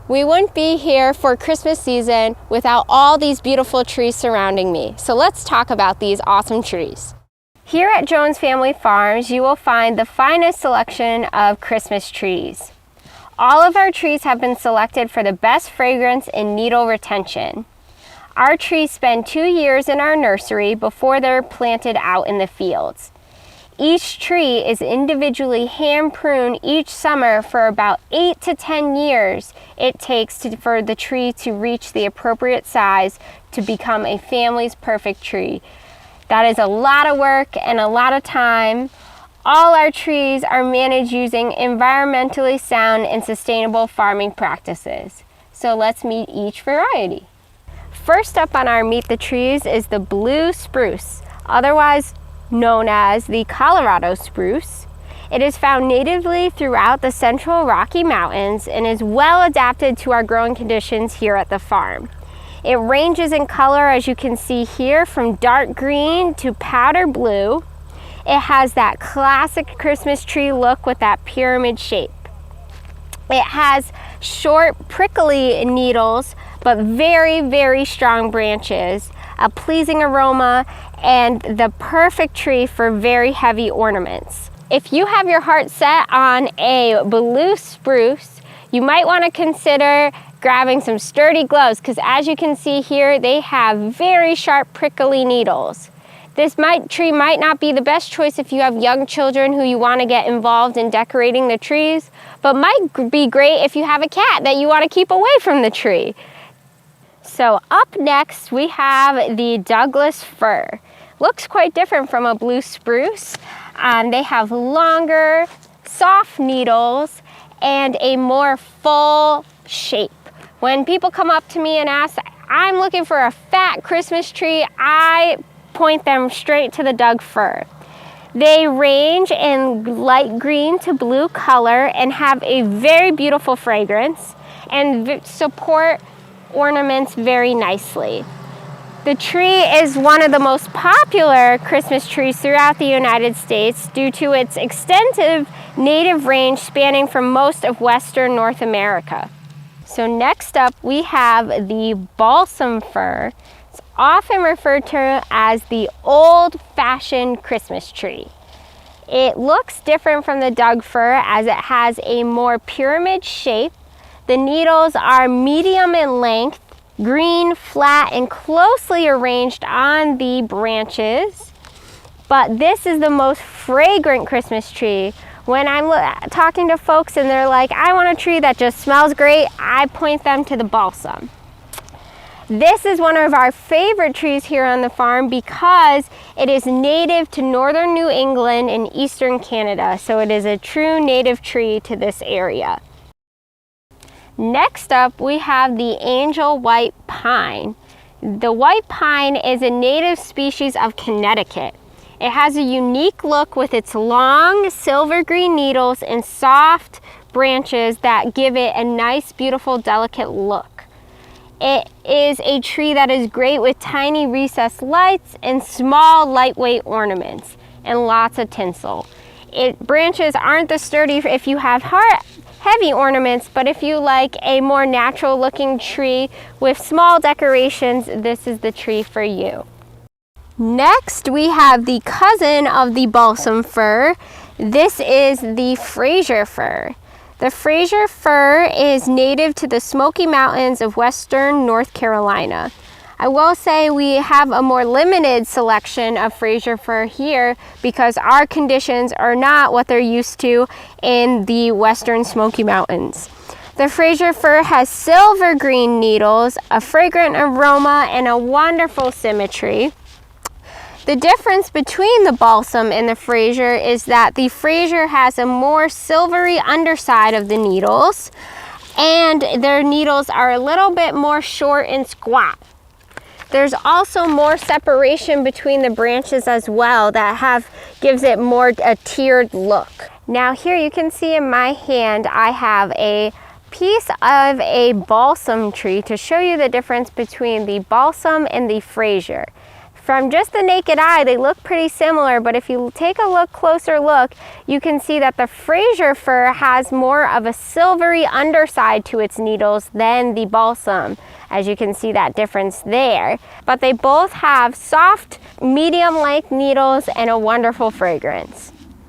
We wouldn't be here for Christmas season without all these beautiful trees surrounding me. So let's talk about these awesome trees. Here at Jones Family Farms, you will find the finest selection of Christmas trees. All of our trees have been selected for the best fragrance and needle retention. Our trees spend 2 years in our nursery before they're planted out in the fields. Each tree is individually hand-pruned each summer for about 8 to 10 years it takes for the tree to reach the appropriate size to become a family's perfect tree. That is a lot of work and a lot of time. All our trees are managed using environmentally sound and sustainable farming practices. So let's meet each variety. First up on our Meet the Trees is the blue spruce, otherwise known as the Colorado spruce. It is found natively throughout the central Rocky Mountains and is well adapted to our growing conditions here at the farm. It ranges in color, as you can see here, from dark green to powder blue. It has that classic Christmas tree look with that pyramid shape. It has short, prickly needles, but very, very strong branches, a pleasing aroma, and the perfect tree for very heavy ornaments. If you have your heart set on a blue spruce, you might want to consider grabbing some sturdy gloves, because as you can see here, they have very sharp, prickly needles. This tree might not be the best choice if you have young children who you want to get involved in decorating the trees, but might be great if you have a cat that you want to keep away from the tree. So up next, we have the Douglas fir. Looks quite different from a blue spruce. They have longer, soft needles and a more full shape. When people come up to me and ask, I'm looking for a fat Christmas tree, I point them straight to the Doug fir. They range in light green to blue color and have a very beautiful fragrance and support ornaments very nicely. The tree is one of the most popular Christmas trees throughout the United States due to its extensive native range spanning from most of Western North America. So next up we have the balsam fir. It's often referred to as the old-fashioned Christmas tree. It looks different from the Doug fir as it has a more pyramid shape. The needles are medium in length, green, flat, and closely arranged on the branches. But this is the most fragrant Christmas tree. When I'm talking to folks and they're like, I want a tree that just smells great, I point them to the balsam. This is one of our favorite trees here on the farm because it is native to northern New England and eastern Canada, so it is a true native tree to this area. Next up, we have the angel white pine. The white pine is a native species of Connecticut. It has a unique look with its long silver green needles and soft branches that give it a nice, beautiful, delicate look. It is a tree that is great with tiny recessed lights and small, lightweight ornaments and lots of tinsel. Branches aren't the sturdy if you have heavy ornaments, but if you like a more natural looking tree with small decorations, this is the tree for you. Next, we have the cousin of the balsam fir. This is the Fraser Fir. The Fraser Fir is native to the Smoky Mountains of western North Carolina. I will say we have a more limited selection of Fraser Fir here because our conditions are not what they're used to in the western Smoky Mountains. The Fraser Fir has silver green needles, a fragrant aroma, and a wonderful symmetry. The difference between the balsam and the Fraser is that the Fraser has a more silvery underside of the needles, and their needles are a little bit more short and squat. There's also more separation between the branches as well that gives it more a tiered look. Now here you can see in my hand I have a piece of a balsam tree to show you the difference between the balsam and the Fraser. From just the naked eye, they look pretty similar, but if you take a closer look, you can see that the Fraser Fir has more of a silvery underside to its needles than the balsam, as you can see that difference there. But they both have soft, medium-length needles and a wonderful fragrance.